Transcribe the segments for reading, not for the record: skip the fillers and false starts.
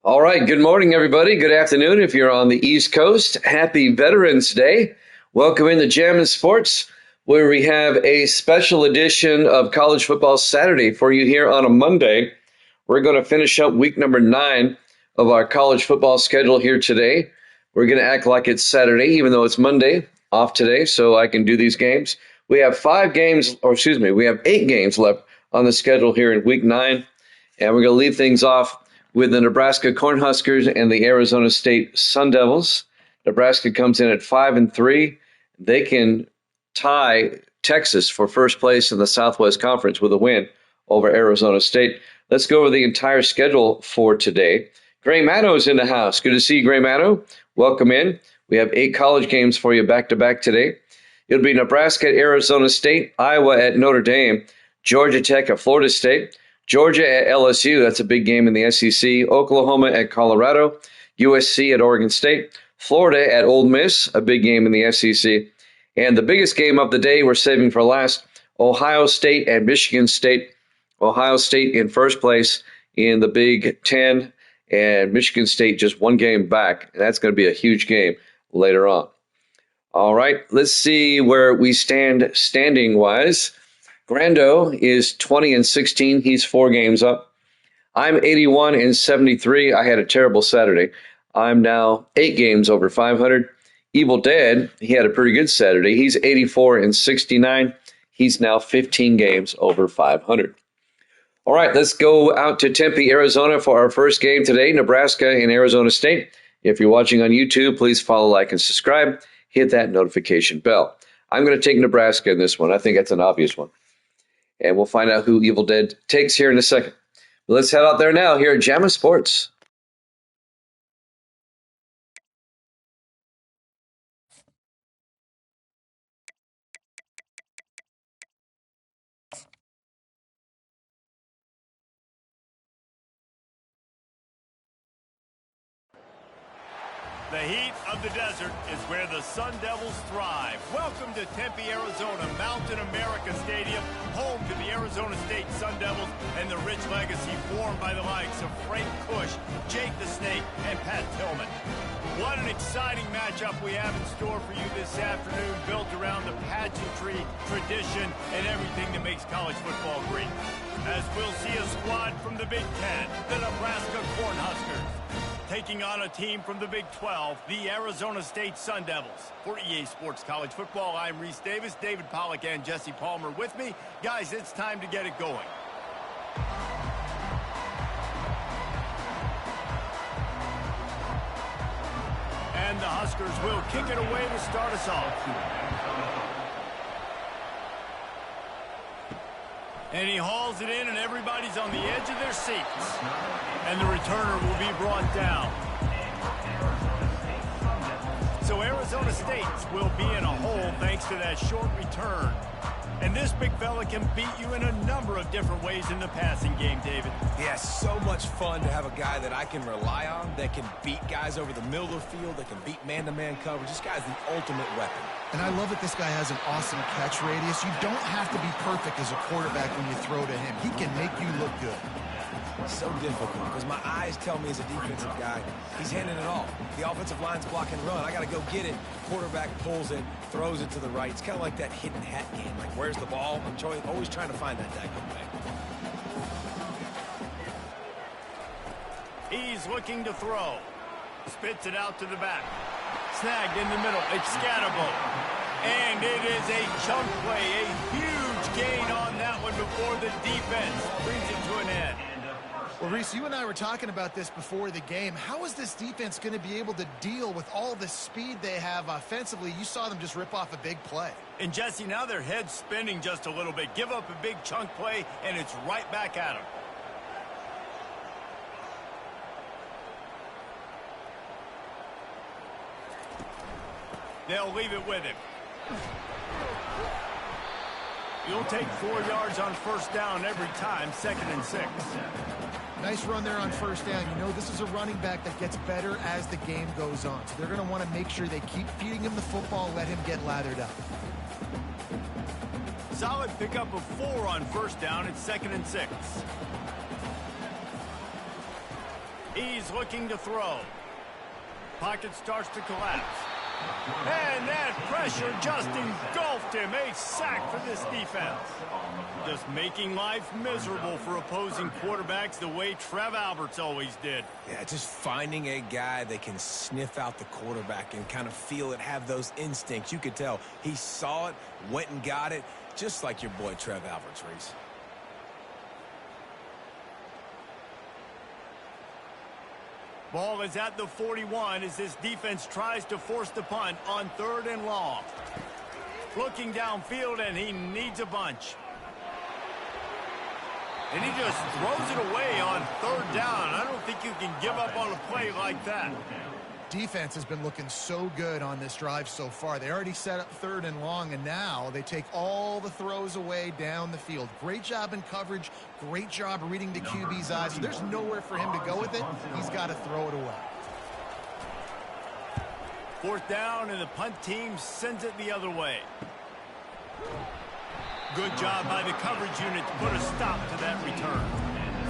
All right. Good morning, everybody. Good afternoon. If you're on the East Coast, happy Veterans Day. Welcome into Jam and Sports, where we have a special edition of College Football Saturday for you here on a Monday. We're going to finish up week number 9 of our college football schedule here today. We're going to act like it's Saturday, even though it's Monday, off today, so I can do these games. We have 8 games left on the schedule here in week 9, and we're going to leave things off with the Nebraska Cornhuskers and the Arizona State Sun Devils. Nebraska comes in at 5-3. They can tie Texas for first place in the Southwest Conference with a win over Arizona State. Let's go over the entire schedule for today. Gray Mano's in the house. Good to see you, Gray Mano. Welcome in. We have 8 college games for you back-to-back today. It'll be Nebraska at Arizona State, Iowa at Notre Dame, Georgia Tech at Florida State, Georgia at LSU, that's a big game in the SEC. Oklahoma at Colorado. USC at Oregon State. Florida at Ole Miss, a big game in the SEC. And the biggest game of the day we're saving for last, Ohio State at Michigan State. Ohio State in first place in the Big Ten, and Michigan State just one game back. And that's going to be a huge game later on. All right, let's see where we stand standing-wise. Grando is 20-16. He's 4 games up. I'm 81-73. I had a terrible Saturday. I'm now 8 games over 500. Evil Dead, he had a pretty good Saturday. He's 84-69. He's now 15 games over 500. All right, let's go out to Tempe, Arizona for our first game today, Nebraska and Arizona State. If you're watching on YouTube, please follow, like, and subscribe. Hit that notification bell. I'm going to take Nebraska in this one. I think that's an obvious one. And we'll find out who Evil Dead takes here in a second. But let's head out there now here at Jamma Sports. The heat of the desert is where the Sun Devils thrive. Welcome to Tempe, Arizona, Mountain America Stadium, home to the Arizona State Sun Devils and the rich legacy formed by the likes of Frank Kush, Jake the Snake, and Pat Tillman. What an exciting matchup we have in store for you this afternoon, built around the pageantry, tradition, and everything that makes college football great. As we'll see a squad from the Big Ten, the Nebraska Cornhuskers, taking on a team from the Big 12, the Arizona State Sun Devils. For EA Sports College Football, I'm Reese Davis, David Pollack, and Jesse Palmer with me. Guys, it's time to get it going. And the Huskers will kick it away to start us off. And he hauls it in, and everybody's on the edge of their seats. And the returner will be brought down. So Arizona State will be in a hole thanks to that short return. And this big fella can beat you in a number of different ways in the passing game, David. Yeah, so much fun to have a guy that I can rely on, that can beat guys over the middle of the field, that can beat man-to-man coverage. This guy's the ultimate weapon. And I love that this guy has an awesome catch radius. You don't have to be perfect as a quarterback when you throw to him. He can make you look good. So difficult because my eyes tell me as a defensive guy, he's handing it off. The offensive line's block and run. I got to go get it. Quarterback pulls it, throws it to the right. It's kind of like that hidden hat game. Like, where's the ball? I'm always trying to find that daggone way. He's looking to throw. Spits it out to the back. Snagged in the middle. It's Scatterbo. And it is a chunk play. A huge gain on that one before the defense brings it to an end. Well, Reese, you and I were talking about this before the game. How is this defense going to be able to deal with all the speed they have offensively? You saw them just rip off a big play. And, Jesse, now their head's spinning just a little bit. Give up a big chunk play, and it's right back at them. They'll leave it with him. You'll take 4 yards on first down every time, 2nd and 6. Nice run there on first down. You know, this is a running back that gets better as the game goes on. So they're going to want to make sure they keep feeding him the football, let him get lathered up. Solid pickup of 4 on first down. It's 2nd and 6. He's looking to throw. Pocket starts to collapse. And that pressure just engulfed him. A sack for this defense. Just making life miserable for opposing quarterbacks the way Trev Alberts always did. Yeah, just finding a guy that can sniff out the quarterback and kind of feel it, have those instincts. You could tell he saw it, went and got it, just like your boy Trev Alberts, Reese. Ball is at the 41 as this defense tries to force the punt on 3rd and long. Looking downfield, and he needs a bunch. And he just throws it away on 3rd down. I don't think you can give up on a play like that. Defense has been looking so good on this drive so far. They already set up 3rd and long, and now they take all the throws away down the field. Great job in coverage. Great job reading the QB's eyes. So there's nowhere for him to go with it. He's got to throw it away. 4th down, and the punt team sends it the other way. Good job by the coverage unit to put a stop to that return.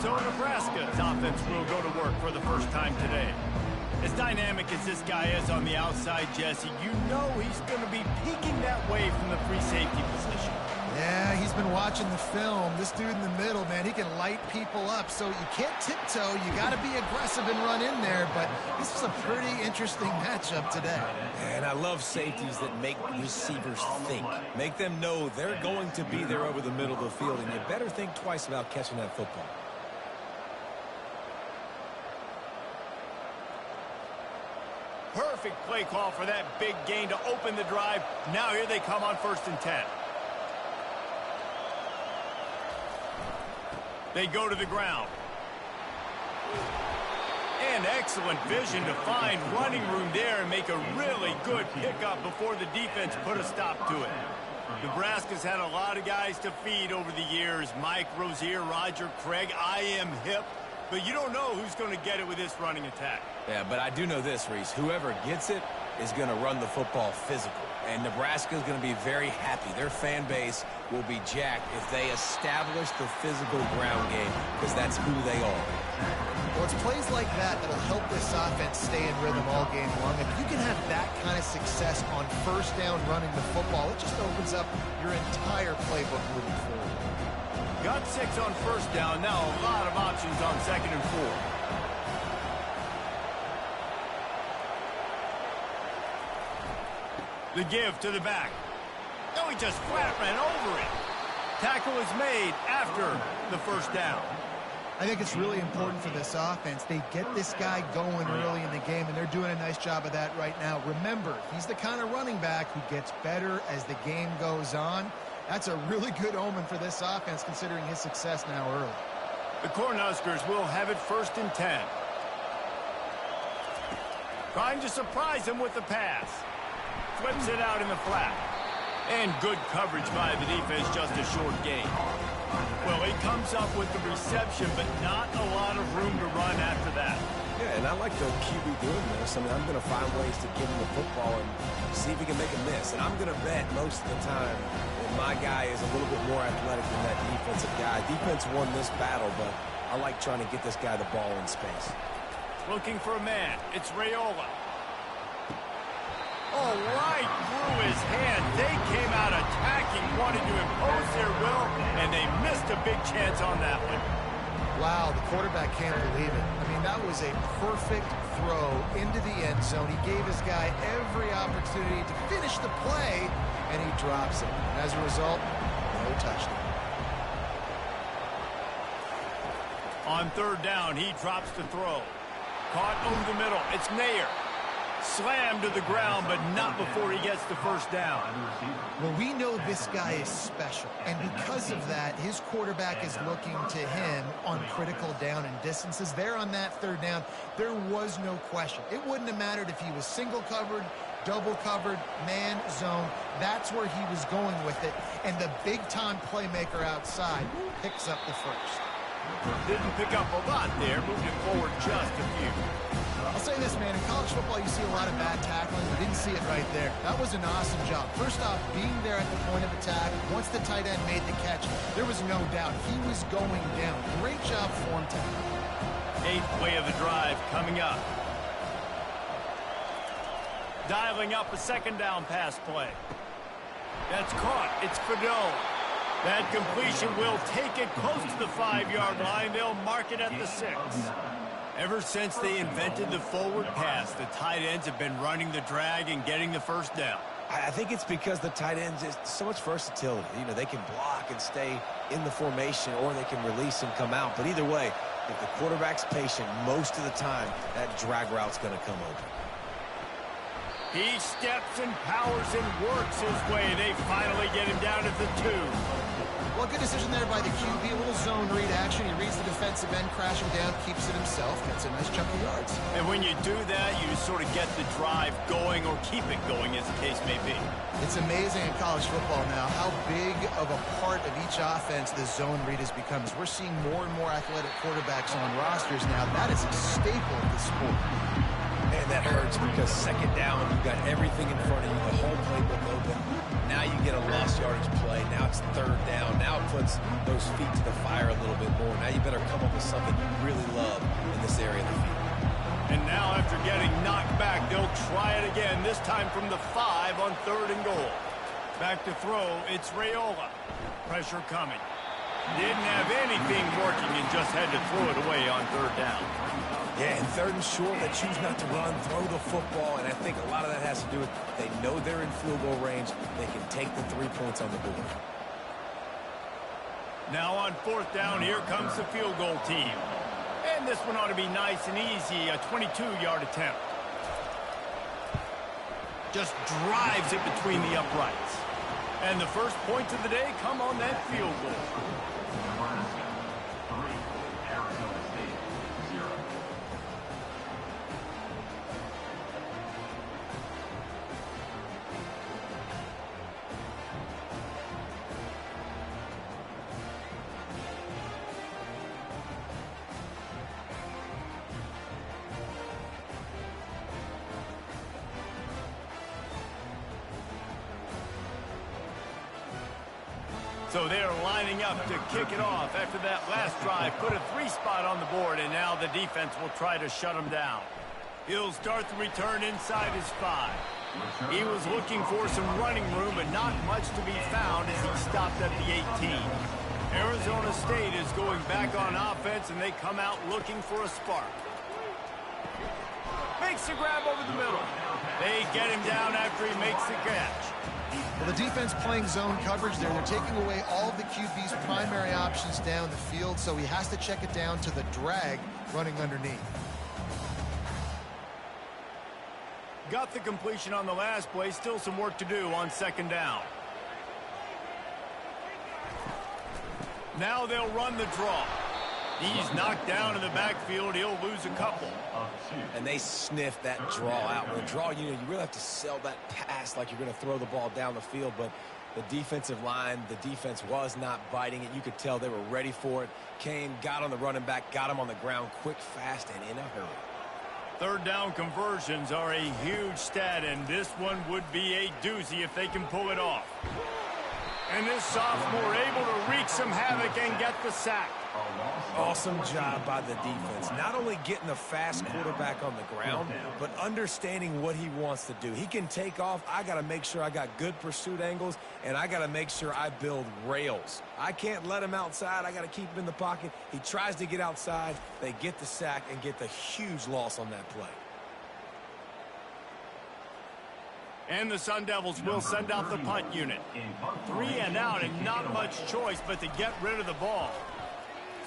So Nebraska's offense will go to work for the first time today. As dynamic as this guy is on the outside, Jesse, you know he's going to be peeking that way from the free safety position. Yeah, he's been watching the film. This dude in the middle, man, he can light people up. So you can't tiptoe. You got to be aggressive and run in there. But this is a pretty interesting matchup today. And I love safeties that make receivers think. Make them know they're going to be there over the middle of the field, and you better think twice about catching that football. Perfect play call for that big gain to open the drive. Now here they come on 1st and 10. They go to the ground. And excellent vision to find running room there and make a really good pickup before the defense put a stop to it. Nebraska's had a lot of guys to feed over the years. Mike Rozier, Roger Craig, I am hip. But you don't know who's going to get it with this running attack. Yeah, but I do know this, Reese. Whoever gets it is going to run the football physical. And Nebraska is going to be very happy. Their fan base will be jacked if they establish the physical ground game, because that's who they are. Well, it's plays like that that'll help this offense stay in rhythm all game long. If you can have that kind of success on 1st down running the football, it just opens up your entire playbook moving forward. Got 6 on 1st down. Now a lot of options on 2nd and 4. The give to the back. No, he just flat ran over it. Tackle is made after the 1st down. I think it's really important for this offense. They get this guy going early in the game, and they're doing a nice job of that right now. Remember, he's the kind of running back who gets better as the game goes on. That's a really good omen for this offense, considering his success now early. The Cornhuskers will have it 1st and 10. Trying to surprise him with the pass. Flips it out in the flat. And good coverage by the defense, just a short gain. Well, he comes up with the reception, but not a lot of room to run after that. Yeah, and I like the QB doing this. I mean, I'm going to find ways to give him the football and see if he can make a miss. And I'm going to bet most of the time that my guy is a little bit more athletic than that defensive guy. Defense won this battle, but I like trying to get this guy the ball in space. Looking for a man. It's Raiola. Oh, right through his hand. They came out attacking, wanted to impose their will, and they missed a big chance on that one. Wow, the quarterback can't believe it. I mean, that was a perfect throw into the end zone. He gave his guy every opportunity to finish the play, and he drops it. As a result, no touchdown. On 3rd down, he drops the throw. Caught over the middle. It's Nair. Slammed to the ground, but not before he gets the 1st down. Well, we know this guy is special, and because of that, his quarterback is looking to him on critical down and distances. There on that 3rd down, there was no question. It wouldn't have mattered if he was single covered, double covered, man, zone. That's where he was going with it, and the big-time playmaker outside picks up the 1st. Didn't pick up a lot there, moved it forward just a few. I'll say this, man, in college football you see a lot of bad tackling. You didn't see it right there. That was an awesome job. First off, being there at the point of attack, once the tight end made the catch, there was no doubt he was going down. Great job form tackling. Eighth play of the drive coming up. Dialing up a second down pass play. That's caught. It's Fedor. That completion will take it close to the 5-yard line. They'll mark it at the 6. Ever since they invented the forward pass, the tight ends have been running the drag and getting the first down. I think it's because the tight ends is so much versatility. You know, they can block and stay in the formation, or they can release and come out. But either way, if the quarterback's patient, most of the time, that drag route's going to come open. He steps and powers and works his way. They finally get him down at the 2. Well, good decision there by the QB. A little zone read action. He reads the defensive end crashing down, keeps it himself, gets a nice chunk of yards. And when you do that, you sort of get the drive going, or keep it going, as the case may be. It's amazing in college football now how big of a part of each offense the zone read has become. As we're seeing more and more athletic quarterbacks on rosters now, that is a staple of the sport. Man, that hurts because second down, you've got everything in front of you, the whole playbook open. Now you get a lost yardage play. Now it's third down. Now it puts those feet to the fire a little bit more. Now you better come up with something you really love in this area of the field. And now after getting knocked back, they'll try it again, this time from the 5 on 3rd and goal. Back to throw, it's Raiola. Pressure coming. Didn't have anything working and just had to throw it away on 3rd down. Yeah, and 3rd and short, they choose not to run, throw the football, and I think a lot of that has to do with they know they're in field goal range. They can take the 3 points on the board. Now on 4th down, here comes the field goal team. And this one ought to be nice and easy, a 22-yard attempt. Just drives it between the uprights. And the first points of the day come on that field goal. So they're lining up to kick it off after that last drive. Put a 3 spot on the board, and now the defense will try to shut them down. He'll start the return inside his 5. He was looking for some running room, but not much to be found as he stopped at the 18. Arizona State is going back on offense, and they come out looking for a spark. Makes the grab over the middle. They get him down after he makes the catch. Well, the defense playing zone coverage there. They're taking away all of the QB's primary options down the field, so he has to check it down to the drag running underneath. Got the completion on the last play. Still some work to do on 2nd down. Now they'll run the draw. He's knocked down in the backfield. He'll lose a couple. And they sniff that draw out. With a draw, you really have to sell that pass like you're going to throw the ball down the field. But the defensive line, the defense was not biting it. You could tell they were ready for it. Came, got on the running back, got him on the ground quick, fast, and in a hurry. 3rd down conversions are a huge stat, and this one would be a doozy if they can pull it off. And this sophomore able to wreak some havoc and get the sack. Awesome job by the defense. Not only getting the fast quarterback on the ground, but understanding what he wants to do. He can take off. I got to make sure I got good pursuit angles, and I got to make sure I build rails. I can't let him outside. I got to keep him in the pocket. He tries to get outside. They get the sack and get the huge loss on that play. And the Sun Devils will send out the punt unit. 3 and out, and not much choice but to get rid of the ball.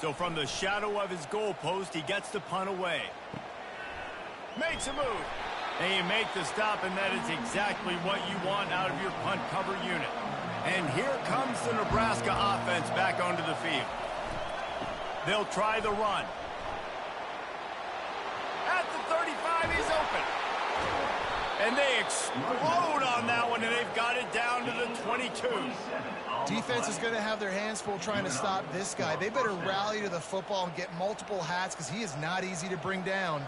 So from the shadow of his goalpost, he gets the punt away. Makes a move. And you make the stop, and that is exactly what you want out of your punt cover unit. And here comes the Nebraska offense back onto the field. They'll try the run. At the 35, he's open. And they explode on that one, and they've got it down to the 22. Defense is going to have their hands full trying to stop this guy. They better rally to the football and get multiple hats because he is not easy to bring down.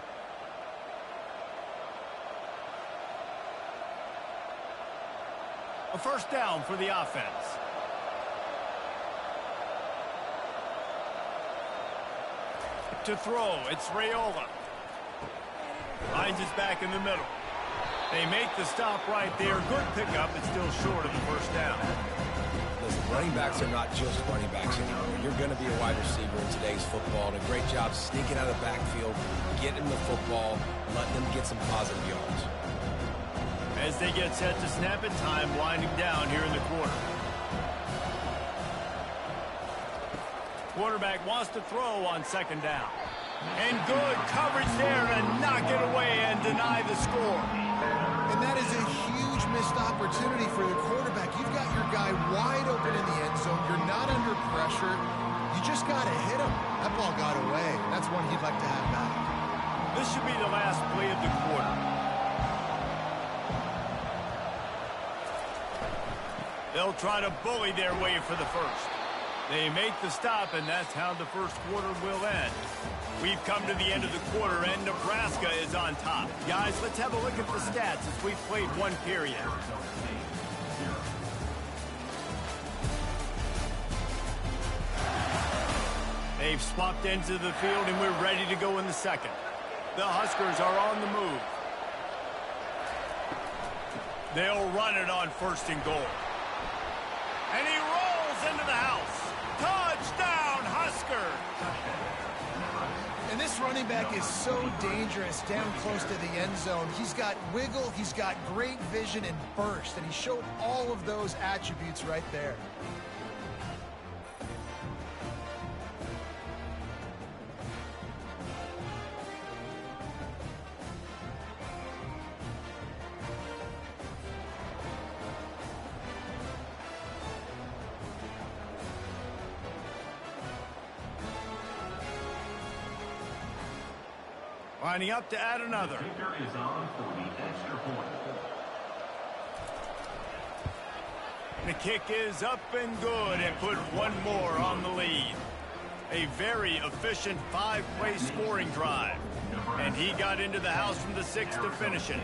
A 1st down for the offense. To throw, it's Raiola. Finds his back in the middle. They make the stop right there. Good pickup, but still short of the first down. Listen, running backs are not just running backs anymore. You're going to be a wide receiver in today's football, and a great job sneaking out of the backfield, getting the football, letting them get some positive yards. As they get set to snap it, time winding down here in the quarter. Quarterback wants to throw on second down. And good coverage there to knock it away and deny the score. And that is a huge missed opportunity for the quarterback. You've got your guy wide open in the end zone. You're not under pressure. You just got to hit him. That ball got away. That's one he'd like to have back. This should be the last play of the quarter. They'll try to bully their way for the first. They make the stop, and that's how the first quarter will end. We've come to the end of the quarter, and Nebraska is on top. Guys, let's have a look at the stats as we've played one period. They've swapped ends of the field, and we're ready to go in the second. The Huskers are on the move. They'll run it on first and goal. And he rolls into the house. Touchdown, Husker! And this running back is so dangerous down close to the end zone. He's got wiggle, he's got great vision and burst, and he showed all of those attributes right there. Lining up to add another. The kick is up and good and put one more on the lead. A very efficient 5-play scoring drive. And he got into the house from the 6 to finish it.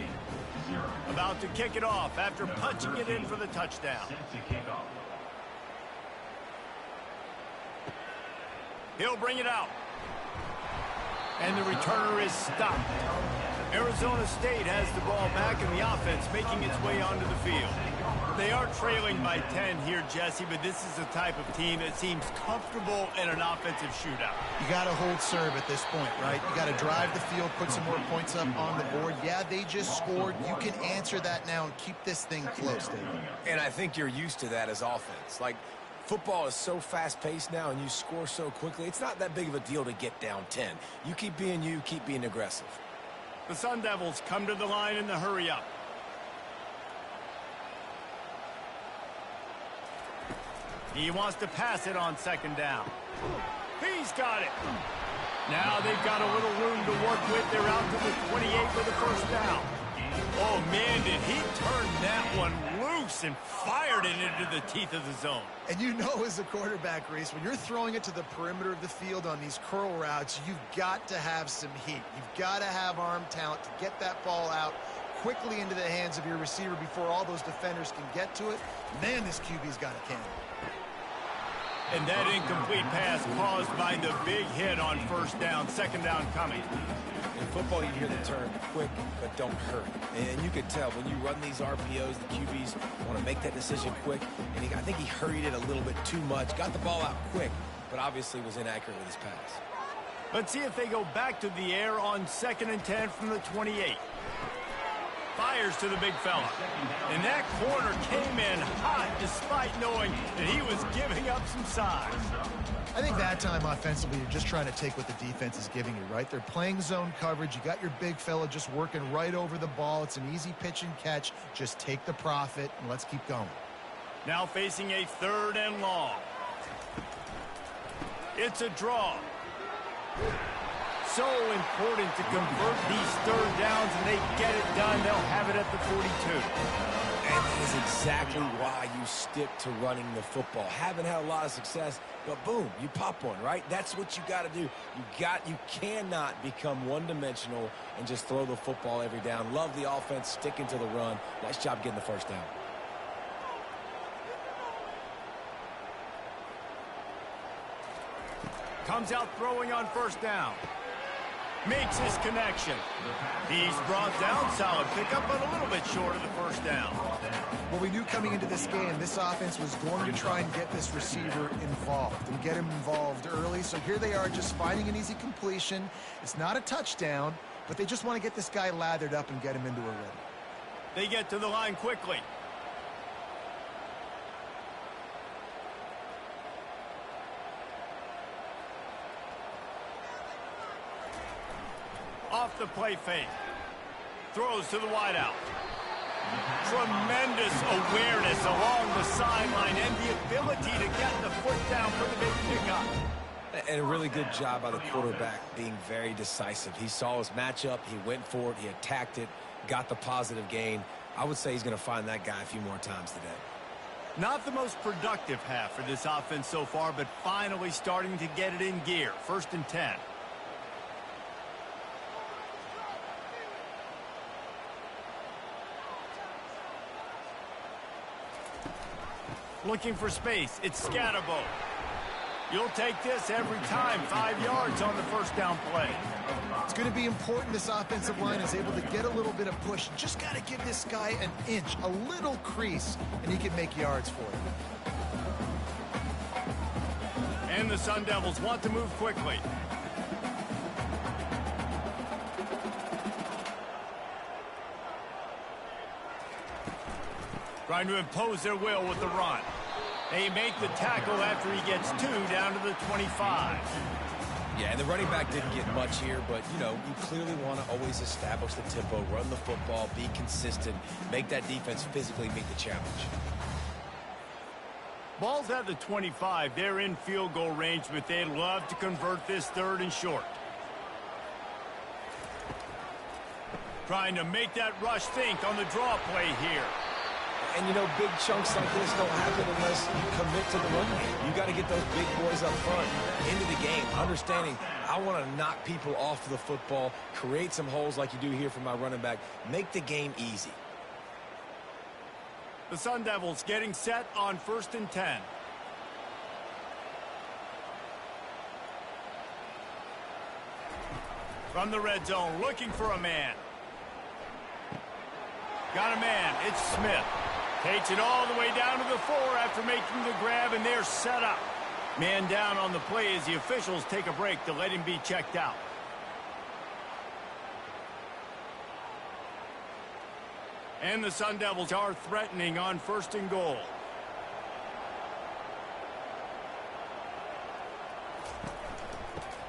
About to kick it off after punching it in for the touchdown. He'll bring it out. And the returner is stopped. Arizona State has the ball back and the offense making its way onto the field. They are trailing by 10 here, Jesse, but this is the type of team that seems comfortable in an offensive shootout. You got to hold serve at this point, right? You got to drive the field, put some more points up on the board. Yeah, they just scored. You can answer that now and keep this thing close, David. And I think you're used to that as offense. Like, football is so fast-paced now and you score so quickly, it's not that big of a deal to get down 10. You keep being aggressive. The Sun Devils come to the line in the hurry-up. He wants to pass it on second down. He's got it. Now they've got a little room to work with. They're out to the 28 for the first down. Oh, man, did he turn that one loose and fired it into the teeth of the zone. And you know as a quarterback, Reese, when you're throwing it to the perimeter of the field on these curl routes, you've got to have some heat. You've got to have arm talent to get that ball out quickly into the hands of your receiver before all those defenders can get to it. Man, this QB's got a cannon. And that incomplete pass caused by the big hit on first down, second down coming. In football, you hear the term quick, but don't hurry. And you can tell when you run these RPOs, the QBs want to make that decision quick. And I think he hurried it a little bit too much, got the ball out quick, but obviously was inaccurate with his pass. Let's see if they go back to the air on 2nd and 10 from the 28. Fires to the big fella. And that corner came in hot despite knowing that he was giving up some size. I think that time offensively, you're just trying to take what the defense is giving you, right? They're playing zone coverage. You got your big fella just working right over the ball. It's an easy pitch and catch. Just take the profit and let's keep going. Now facing a 3rd and long. It's a draw. So important to convert these 3rd downs, and they get it done. They'll have it at the 42. And that is exactly why you stick to running the football. Haven't had a lot of success, but boom, you pop one, right? That's what you got to do. You cannot become one-dimensional and just throw the football every down. Love the offense, sticking to the run. Nice job getting the first down. Comes out throwing on first down. Makes his connection. He's brought down. Solid pickup, but a little bit short of the first down. Well, we knew coming into this game, this offense was going to try and get this receiver involved and get him involved early. So here they are just finding an easy completion. It's not a touchdown, but they just want to get this guy lathered up and get him into a rhythm. They get to the line quickly. Off the play fake. Throws to the wideout. Tremendous awareness along the sideline and the ability to get the foot down for the big pickup. And a really good job by the quarterback being very decisive. He saw his matchup. He went for it. He attacked it. Got the positive gain. I would say he's going to find that guy a few more times today. Not the most productive half for this offense so far, but finally starting to get it in gear. 1st and 10. Looking for space. It's Scatterbo. You'll take this every time. 5 yards on the first down play. It's going to be important this offensive line is able to get a little bit of push. Just got to give this guy an inch, a little crease, and he can make yards for it. And the Sun Devils want to move quickly. Trying to impose their will with the run. They make the tackle after he gets 2 down to the 25. Yeah, and the running back didn't get much here, but, you know, you clearly want to always establish the tempo, run the football, be consistent, make that defense physically meet the challenge. Ball's at the 25. They're in field goal range, but they'd love to convert this 3rd and short. Trying to make that rush think on the draw play here. And, you know, big chunks like this don't happen unless you commit to the run game. You got to get those big boys up front into the game, understanding I want to knock people off the football, create some holes like you do here for my running back, make the game easy. The Sun Devils getting set on 1st and 10. From the red zone, looking for a man. Got a man. It's Smith. Takes it all the way down to the 4 after making the grab, and they're set up. Man down on the play as the officials take a break to let him be checked out. And the Sun Devils are threatening on 1st and goal.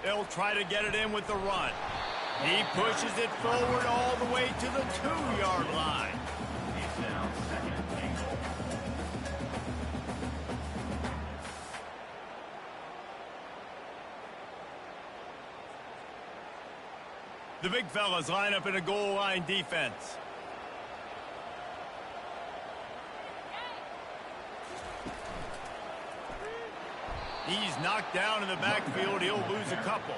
They'll try to get it in with the run. He pushes it forward all the way to the 2-yard line. The big fellas line up in a goal line defense. He's knocked down in the backfield. He'll lose a couple.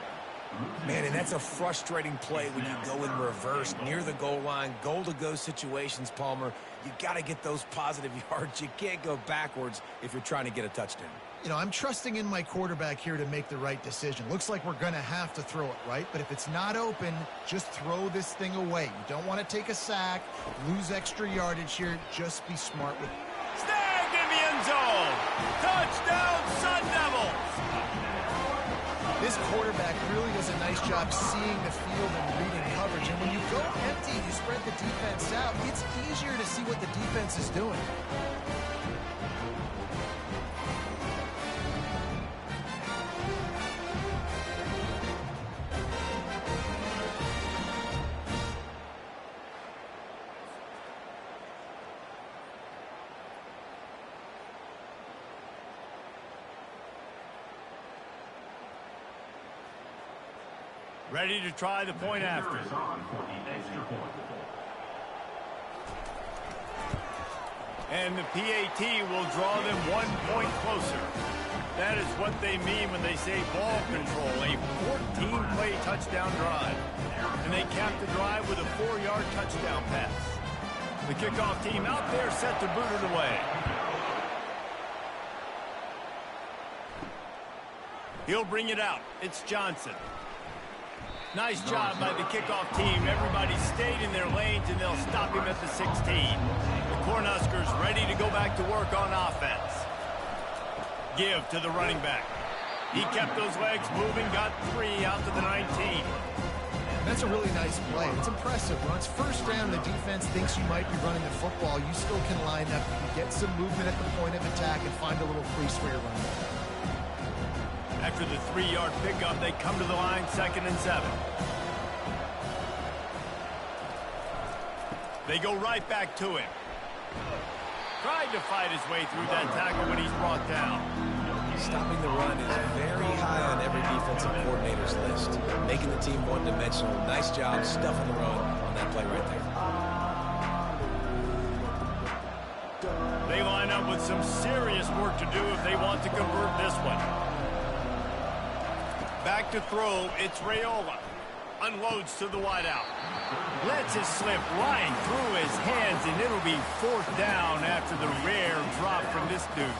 Man, and that's a frustrating play when you go in reverse near the goal line, goal-to-go situations, Palmer. You got to get those positive yards. You can't go backwards if you're trying to get a touchdown. You know, I'm trusting in my quarterback here to make the right decision. Looks like we're going to have to throw it, right? But if it's not open, just throw this thing away. You don't want to take a sack, lose extra yardage here. Just be smart with it. Snagged in the end zone. Touchdown, Sun Devils. This quarterback really does a nice job seeing the field and reading coverage. And when you go empty, you spread the defense out, it's easier to see what the defense is doing. Ready to try the point after. And the PAT will draw them 1 point closer. That is what they mean when they say ball control, a 14-play touchdown drive. And they cap the drive with a 4-yard touchdown pass. The kickoff team out there set to boot it away. He'll bring it out. It's Johnson. Nice job by the kickoff team. Everybody stayed in their lanes, and they'll stop him at the 16. The Cornhuskers ready to go back to work on offense. Give to the running back. He kept those legs moving, got 3 out to the 19. That's a really nice play. It's impressive. When it's first down, the defense thinks you might be running the football. You still can line up. You can get some movement at the point of attack and find a little crease where you're running. After the 3-yard pickup, they come to the line, 2nd and 7. They go right back to him. Tried to fight his way through that tackle when he's brought down. Stopping the run is very high on every defensive coordinator's list. Making the team one-dimensional. Nice job stuffing the run on that play right there. They line up with some serious work to do if they want to convert this one. Back to throw, it's Raiola. Unloads to the wideout. Lets it slip right through his hands, and it'll be 4th down after the rare drop from this dude.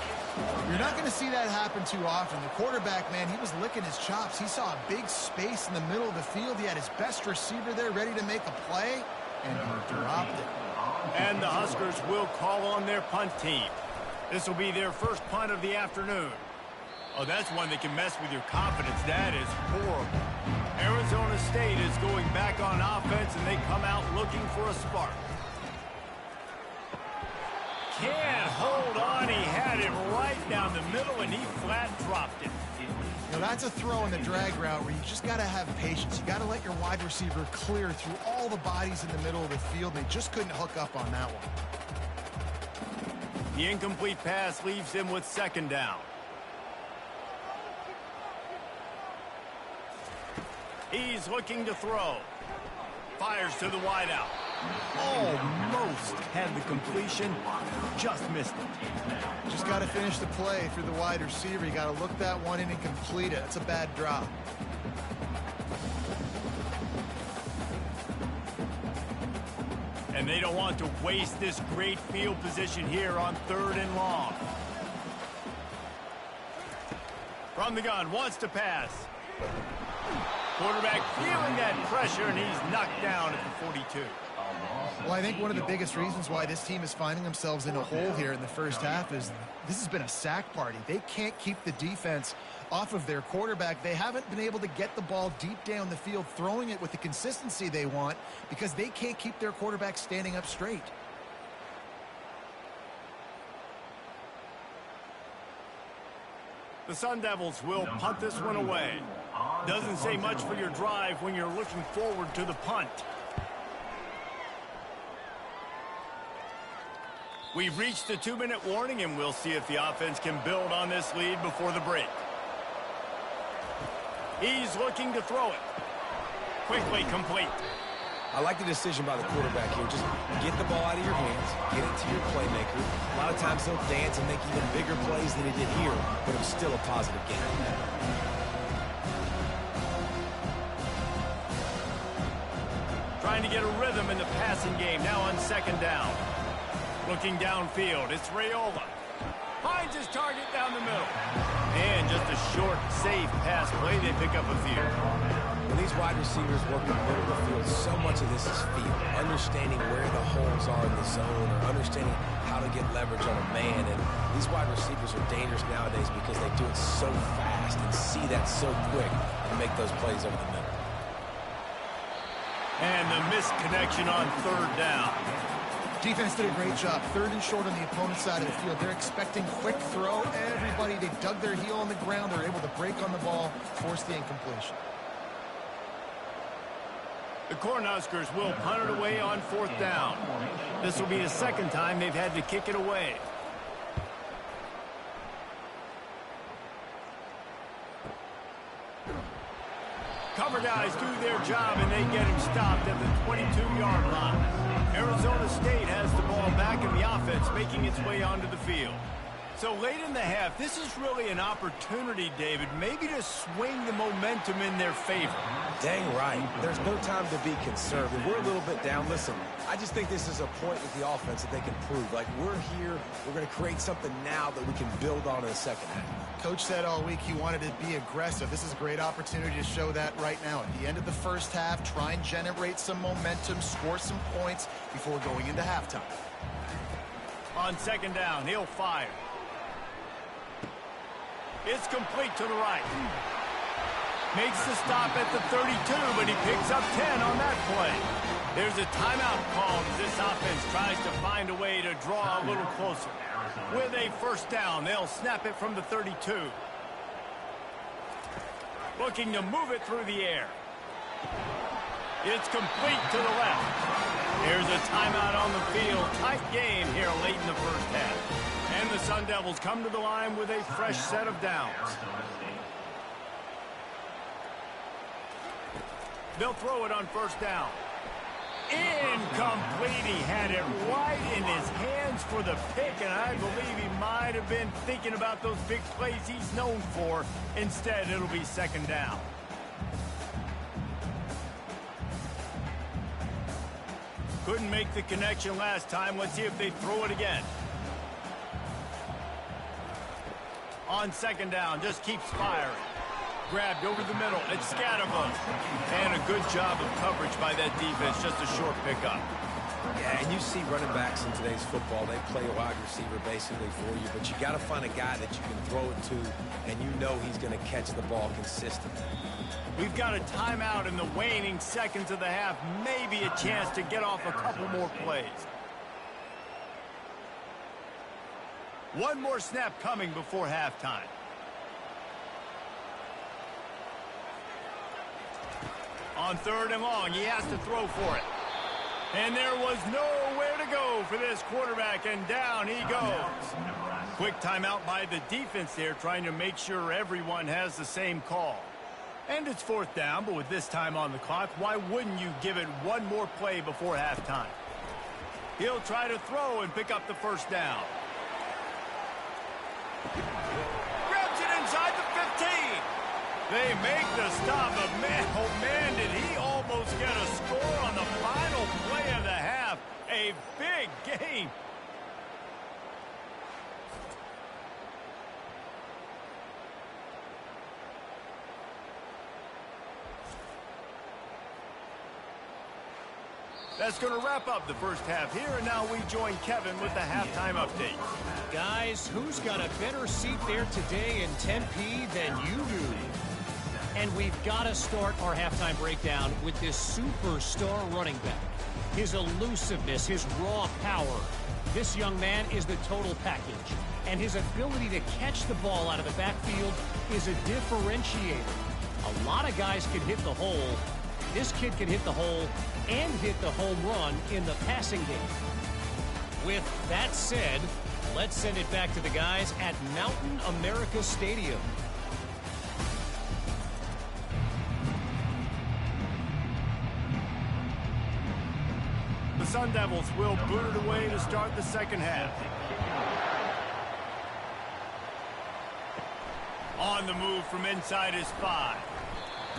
You're not going to see that happen too often. The quarterback, man, he was licking his chops. He saw a big space in the middle of the field. He had his best receiver there ready to make a play, and he dropped it. And the Huskers will call on their punt team. This will be their first punt of the afternoon. Oh, that's one that can mess with your confidence. That is horrible. Arizona State is going back on offense, and they come out looking for a spark. Can't hold on. He had it right down the middle, and he flat dropped it. You know, that's a throw in the drag route where you just got to have patience. You got to let your wide receiver clear through all the bodies in the middle of the field. They just couldn't hook up on that one. The incomplete pass leaves him with 2nd down. He's looking to throw. Fires to the wideout. Almost had the completion. Just missed it. Just got to finish the play through the wide receiver. You got to look that one in and complete it. That's a bad drop. And they don't want to waste this great field position here on 3rd and long. From the gun, wants to pass. Quarterback feeling that pressure, and he's knocked down at the 42. Well, I think one of the biggest reasons why this team is finding themselves in a hole here in the first half is this has been a sack party. They can't keep the defense off of their quarterback. They haven't been able to get the ball deep down the field, throwing it with the consistency they want because they can't keep their quarterback standing up straight. The Sun Devils will punt this one away. Doesn't say much for your drive when you're looking forward to the punt. We've reached the 2-minute warning, and we'll see if the offense can build on this lead before the break. He's looking to throw it. Quickly complete. I like the decision by the quarterback here. Just get the ball out of your hands, get it to your playmaker. A lot of times he'll dance and make even bigger plays than he did here, but it was still a positive game. Trying to get a rhythm in the passing game, now on 2nd down. Looking downfield, it's Raiola. Finds his target down the middle. And just a short, safe pass play, they pick up a few. When these wide receivers work the middle of the field, so much of this is feel. Understanding where the holes are in the zone or understanding how to get leverage on a man. And these wide receivers are dangerous nowadays because they do it so fast and see that so quick and make those plays over the middle. And the missed connection on 3rd down. Defense did a great job. 3rd and short on the opponent's side of the field. They're expecting quick throw. Everybody, they dug their heel on the ground. They're able to break on the ball, force the incompletion. The Cornhuskers will punt it away on 4th down. This will be the 2nd time they've had to kick it away. Cover guys do their job, and they get him stopped at the 22-yard line. Arizona State has the ball back in the offense, making its way onto the field. So late in the half, this is really an opportunity, David, maybe to swing the momentum in their favor. Dang right. There's no time to be conservative. We're a little bit down. Listen, I just think this is a point with the offense that they can prove. Like, we're here, we're going to create something now that we can build on in the second half. Coach said all week he wanted to be aggressive. This is a great opportunity to show that right now. At the end of the first half, try and generate some momentum, score some points before going into halftime. On second down, he'll fire. It's complete to the right. Makes the stop at the 32, but he picks up 10 on that play. There's a timeout called as this offense tries to find a way to draw a little closer. With a first down, they'll snap it from the 32. Looking to move it through the air. It's complete to the left. There's a timeout on the field. Tight game here late in the first half. And the Sun Devils come to the line with a fresh set of downs. They'll throw it on first down. Incomplete. He had it right in his hands for the pick, and I believe he might have been thinking about those big plays he's known for. Instead, it'll be second down. Couldn't make the connection last time. Let's see if they throw it again. On second down, just keeps firing. Grabbed over the middle. It's Scatterbo. And a good job of coverage by that defense. Just a short pickup. Yeah, and you see running backs in today's football, they play a wide receiver basically for you, but you got to find a guy that you can throw it to, and you know he's going to catch the ball consistently. We've got a timeout in the waning seconds of the half. Maybe a chance to get off a couple more plays. One more snap coming before halftime. On third and long, he has to throw for it. And there was nowhere to go for this quarterback, and down he goes. Quick timeout by the defense there, trying to make sure everyone has the same call. And it's fourth down, but with this time on the clock, why wouldn't you give it one more play before halftime? He'll try to throw and pick up the first down. Grabs it inside the 15. They make the stop, but man, oh man, did he almost get a score on the final play of the half. A big game. That's going to wrap up the first half here, and now we join Kevin with the halftime update. Guys, who's got a better seat there today in Tempe than you do? And we've got to start our halftime breakdown with this superstar running back. His elusiveness, his raw power. This young man is the total package. And his ability to catch the ball out of the backfield is a differentiator. A lot of guys can hit the hole. This kid can hit the hole and hit the home run in the passing game. With that said, let's send it back to the guys at Mountain America Stadium. The Sun Devils will boot it away to start the second half. On the move from inside his 5.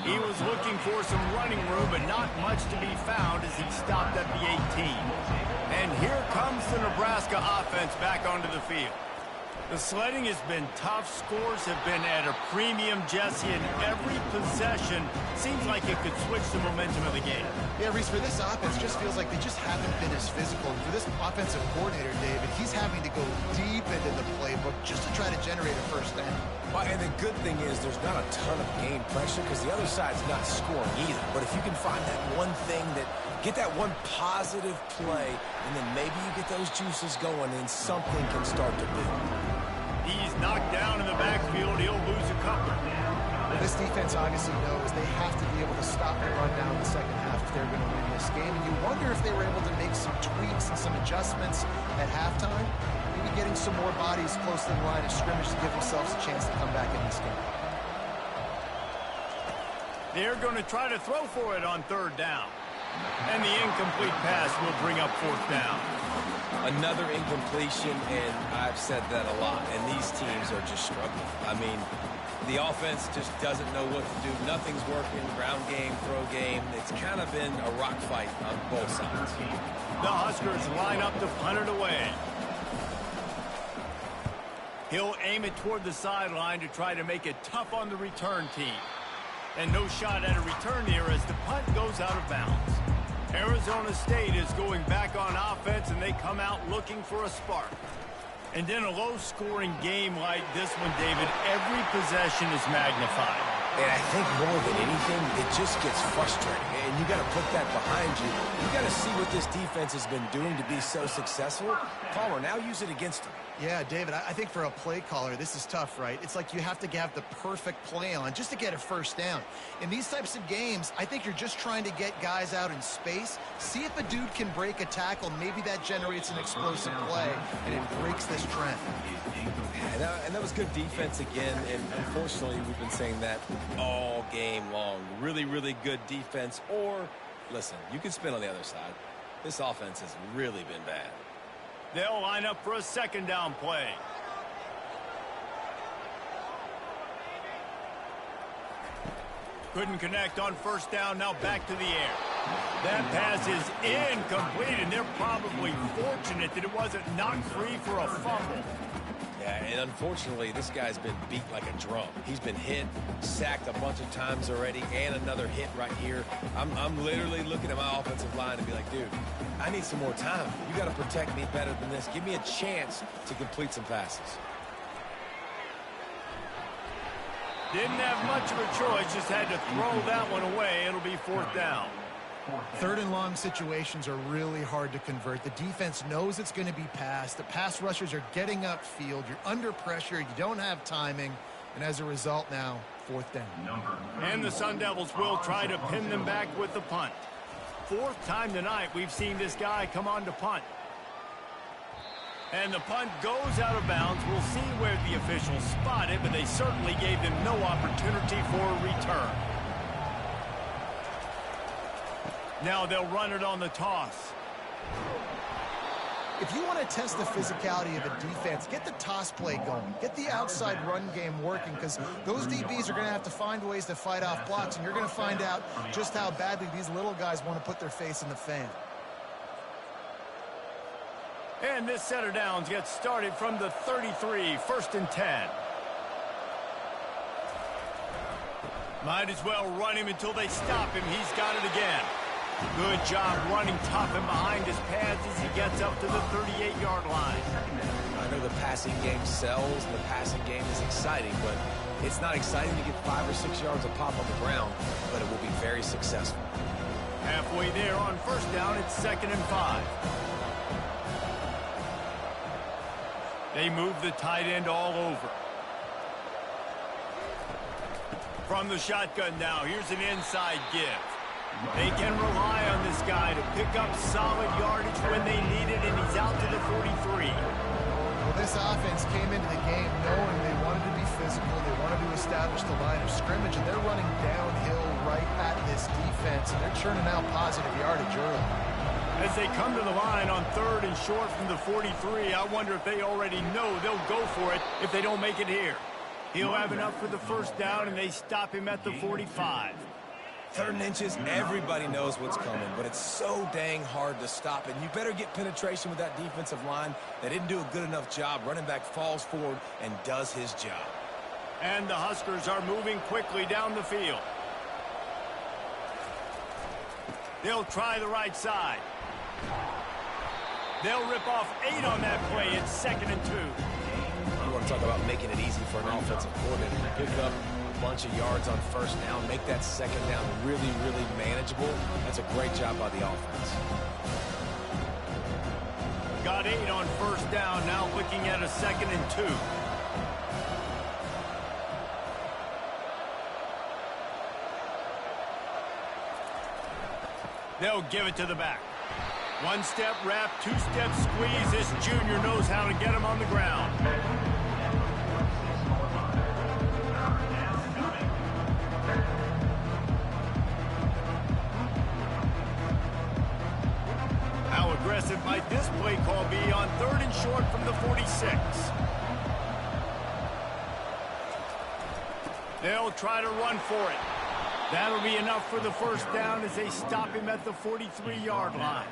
He was looking for some running room, but not much to be found as he stopped at the 18. And here comes the Nebraska offense back onto the field. The sledding has been tough. Scores have been at a premium, Jesse, and every possession seems like it could switch the momentum of the game. Yeah, Reese, for this offense, just feels like they just haven't been as physical. And for this offensive coordinator, David, he's having to go deep into the playbook just to try to generate a first down. Well, and the good thing is there's not a ton of game pressure because the other side's not scoring either. But if you can find that one thing that, get that one positive play, and then maybe you get those juices going and something can start to build. He's knocked down in the backfield. He'll lose a couple. This defense obviously knows they have to be able to stop the run down in the second half if they're going to win this game. And you wonder if they were able to make some tweaks and some adjustments at halftime. Maybe getting some more bodies close to the line of scrimmage to give themselves a chance to come back in this game. They're going to try to throw for it on third down. And the incomplete pass will bring up fourth down. Another incompletion, and I've said that a lot, and these teams are just struggling. I mean, the offense just doesn't know what to do. Nothing's working. Ground game, throw game. It's kind of been a rock fight on both sides. The Huskers line up to punt it away. He'll aim it toward the sideline to try to make it tough on the return team. And no shot at a return here as the punt goes out of bounds. Arizona State is going back on offense, and they come out looking for a spark. And in a low-scoring game like this one, David, every possession is magnified. And I think more than anything, it just gets frustrating. And you got to put that behind you. You got to see what this defense has been doing to be so successful. Palmer, now use it against them. Yeah, David, I think for a play caller, this is tough, right? It's like you have to have the perfect play on just to get a first down. In these types of games, I think you're just trying to get guys out in space, see if a dude can break a tackle. Maybe that generates an explosive play, and it breaks this trend. And that was good defense again, and unfortunately, we've been saying that all game long. Really, really good defense, or, listen, you can spin on the other side. This offense has really been bad. They'll line up for a second down play. Couldn't connect on first down, now back to the air. That pass is incomplete, and they're probably fortunate that it wasn't knocked free for a fumble. Yeah, and unfortunately, this guy's been beat like a drum. He's been hit, sacked a bunch of times already, and another hit right here. I'm literally looking at my offensive line and be like, dude, I need some more time. You got to protect me better than this. Give me a chance to complete some passes. Didn't have much of a choice, just had to throw that one away. It'll be fourth down. Third and long situations are really hard to convert. The defense knows it's going to be passed. The pass rushers are getting upfield. You're under pressure. You don't have timing. And as a result now, fourth down. And the Sun Devils will try to pin them back with the punt. Fourth time tonight we've seen this guy come on to punt. And the punt goes out of bounds. We'll see where the officials spot it, but they certainly gave them no opportunity for a return. Now they'll run it on the toss. If you want to test the physicality of a defense, get the toss play going. Get the outside run game working, because those DBs are going to have to find ways to fight off blocks, and you're going to find out just how badly these little guys want to put their face in the fan. And this set of downs gets started from the 33, first and 10. Might as well run him until they stop him. He's got it again. Good job running tough and behind his pads as he gets up to the 38-yard line. I know the passing game sells, and the passing game is exciting, but it's not exciting to get 5 or 6 yards of pop on the ground, but it will be very successful. Halfway there on first down, it's 2nd and 5. They move the tight end all over. From the shotgun now, here's an inside give. They can rely on this guy to pick up solid yardage when they need it, and he's out to the 43. Well, this offense came into the game knowing they wanted to be physical, they wanted to establish the line of scrimmage, and they're running downhill right at this defense, and they're churning out positive yardage early. As they come to the line on 3rd and short from the 43, I wonder if they already know they'll go for it if they don't make it here. He'll have enough for the first down, and they stop him at the 45. 3rd and inches, everybody knows what's coming, but it's so dang hard to stop it. And you better get penetration with that defensive line. They didn't do a good enough job. Running back falls forward and does his job. And the Huskers are moving quickly down the field. They'll try the right side. They'll rip off 8 on that play. It's 2nd and 2. You want to talk about making it easy for an offensive coordinator to pick up a bunch of yards on first down, make that second down really, really manageable. That's a great job by the offense. Got 8 on first down, now looking at a 2nd and 2. They'll give it to the back. 1-step wrap, 2-step squeeze. This junior knows how to get him on the ground. How aggressive might this play call be They'll try to run for it. That'll be enough for the first down as they stop him at the 43-yard line.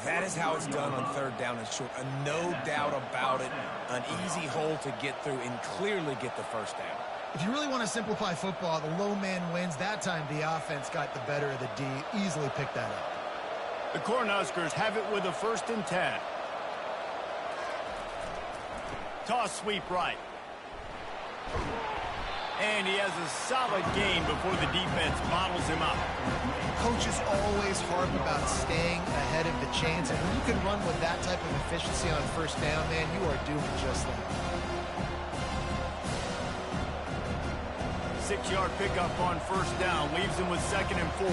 That is how it's done on third down and short. No doubt about it. An easy hole to get through and clearly get the first down. If you really want to simplify football, the low man wins. That time the offense got the better of the D. Easily picked that up. The Cornhuskers have it with a 1st and 10. Toss sweep right. And he has a solid gain before the defense bottles him up. Coaches always harp about staying ahead of the chains, and when you can run with that type of efficiency on first down, man, you are doing just that. 6-yard pickup on first down leaves him with 2nd and 4.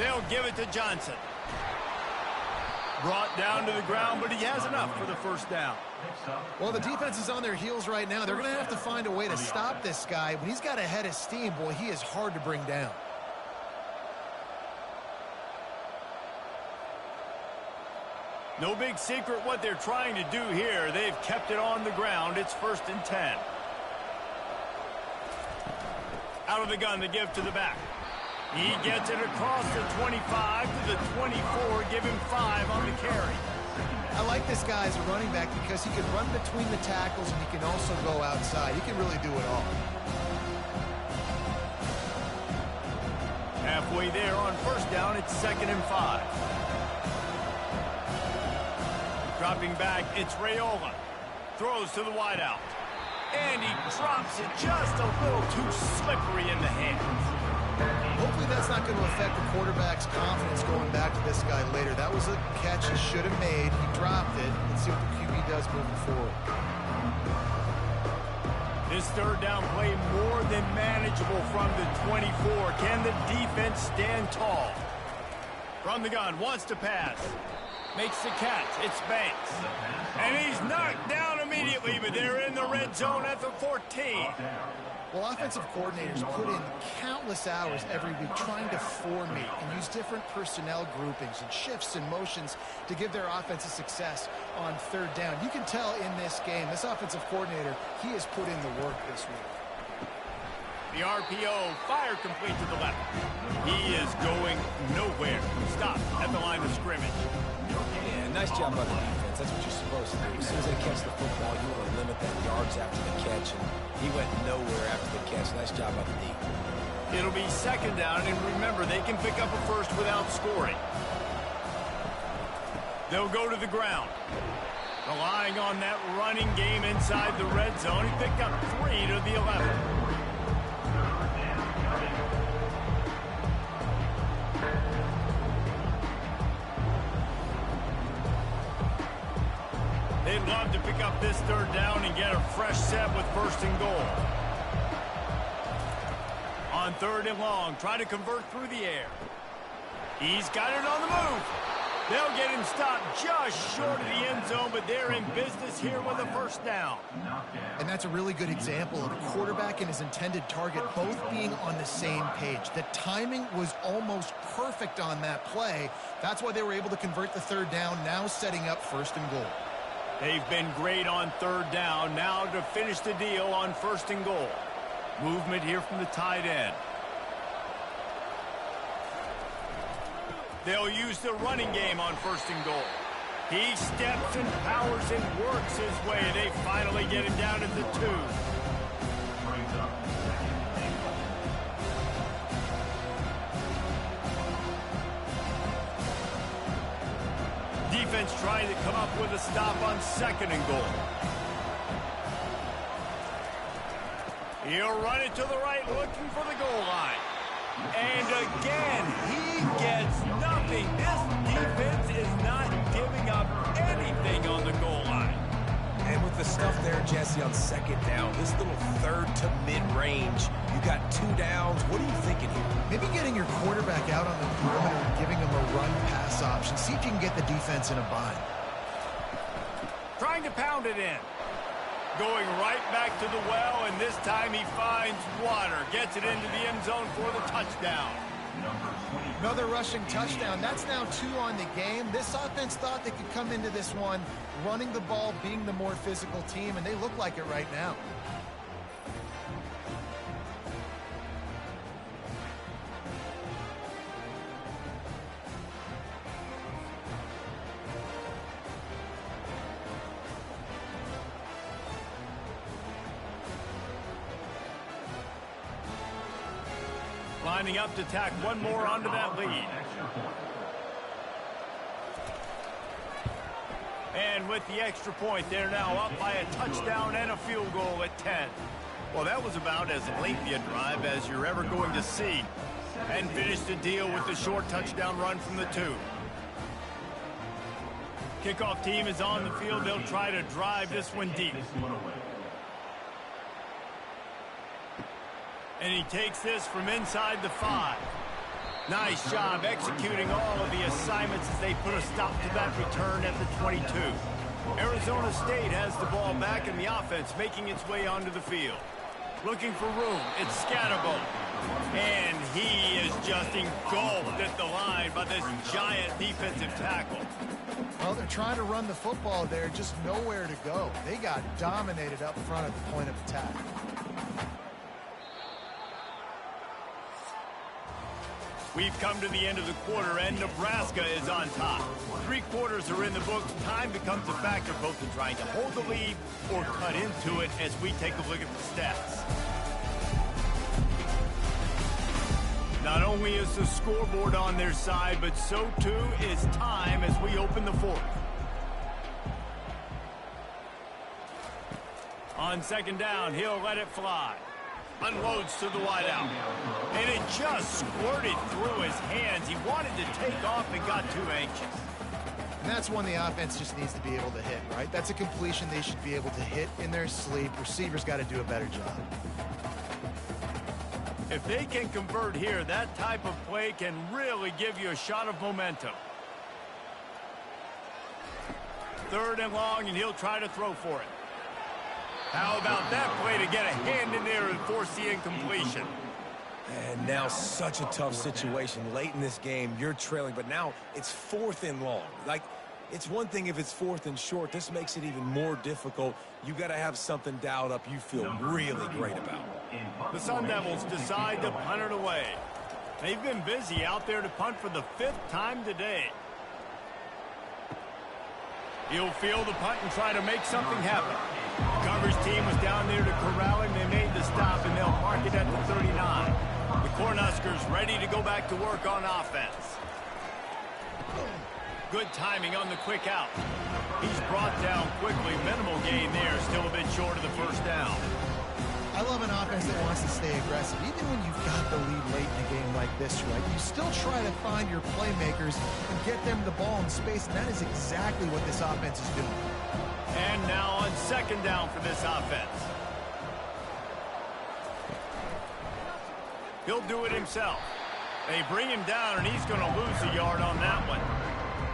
They'll give it to Johnson. Brought down to the ground, but he has enough for the first down. Well, the defense is on their heels right now. They're going to have to find a way to stop this guy. When he's got a head of steam, boy, he is hard to bring down. No big secret what they're trying to do here. They've kept it on the ground. It's 1st and 10. Out of the gun to give to the back. He gets it across the 25 to the 24. Give him 5 on the carry. I like this guy as a running back because he can run between the tackles and he can also go outside. He can really do it all. Halfway there on first down, it's 2nd and 5. Dropping back, it's Raiola. Throws to the wideout. And he drops it just a little too slippery in the hands. Hopefully that's not going to affect the quarterback's confidence going back to this guy later. That was a catch he should have made. He dropped it. Let's see what the QB does moving forward. This third down play more than manageable from the 24. Can the defense stand tall? From the gun, wants to pass. Makes the catch. It's Banks. And he's knocked down immediately, but they're in the red zone at the 14. Well, offensive coordinators put in countless hours every week trying to formate and use different personnel groupings and shifts and motions to give their offense a success on third down. You can tell in this game, this offensive coordinator, he has put in the work this week. The RPO, fire complete to the left. He is going nowhere. Stop at the line of scrimmage. Yeah, nice job by the defense. That's what you're supposed to do. As soon as they catch the football, you want to limit that yards after the catch, and he went nowhere after the catch. Nice job by the D. It'll be 2nd down, and remember, they can pick up a first without scoring. They'll go to the ground. Relying on that running game inside the red zone. He picked up 3 to the 11. They'd love to pick up this third down and get a fresh set with 1st and goal. On 3rd and long, try to convert through the air. He's got it on the move. They'll get him stopped just short of the end zone, but they're in business here with a 1st down. And that's a really good example of a quarterback and his intended target both being on the same page. The timing was almost perfect on that play. That's why they were able to convert the third down, now setting up 1st and goal. They've been great on third down. Now to finish the deal on 1st and goal. Movement here from the tight end. They'll use the running game on 1st and goal. He steps and powers and works his way. They finally get him down at the 2. Defense trying to come up with a stop on 2nd and goal. He'll run it to the right, looking for the goal line. And again, he gets nothing. This defense is not giving up anything on the goal line. And with the stuff there, Jesse, on 2nd down, this little 3rd to mid-range, you got 2 downs. What are you thinking here? Maybe getting your quarterback out on the perimeter and giving him a run-pass option. See if you can get the defense in a bind. Trying to pound it in. Going right back to the well, and this time he finds water. Gets it into the end zone for the touchdown. Another rushing touchdown. That's now 2 on the game. This offense thought they could come into this one running the ball, being the more physical team, and they look like it right now. Lining up to tack one more onto that lead. And with the extra point, they're now up by a touchdown and a field goal at 10. Well, that was about as lengthy a drive as you're ever going to see. And finished the deal with the short touchdown run from the 2. Kickoff team is on the field. They'll try to drive this one deep. And he takes this from inside the 5. Nice job executing all of the assignments as they put a stop to that return at the 22. Arizona State has the ball back in the offense, making its way onto the field. Looking for room. It's Scatterbo. And he is just engulfed at the line by this giant defensive tackle. Well, they're trying to run the football there, just nowhere to go. They got dominated up front at the point of attack. We've come to the end of the quarter, and Nebraska is on top. 3 quarters are in the books. Time becomes a factor, both in trying to hold the lead or cut into it as we take a look at the stats. Not only is the scoreboard on their side, but so too is time as we open the 4th. On 2nd down, he'll let it fly. Unloads to the wideout. And it just squirted through his hands. He wanted to take off and got too anxious. And that's one the offense just needs to be able to hit, right? That's a completion they should be able to hit in their sleep. Receivers got to do a better job. If they can convert here, that type of play can really give you a shot of momentum. 3rd and long, and he'll try to throw for it. How about that play to get a hand in there and force the incompletion? And now such a tough situation. Late in this game, you're trailing, but now it's 4th and long. Like, it's one thing if it's 4th and short. This makes it even more difficult. You got to have something dialed up you feel really great about. The Sun Devils decide to punt it away. They've been busy out there to punt for the 5th time today. He'll field the punt and try to make something happen. The coverage team was down there to corral him. They made the stop, and they'll mark it at the 39. The Cornhuskers ready to go back to work on offense. Good timing on the quick out. He's brought down quickly. Minimal gain there, still a bit short of the 1st down. I love an offense that wants to stay aggressive. Even when you've got the lead late in a game like this, right, you still try to find your playmakers and get them the ball in space, and that is exactly what this offense is doing. And now on 2nd down for this offense. He'll do it himself. They bring him down, and he's going to lose a yard on that one.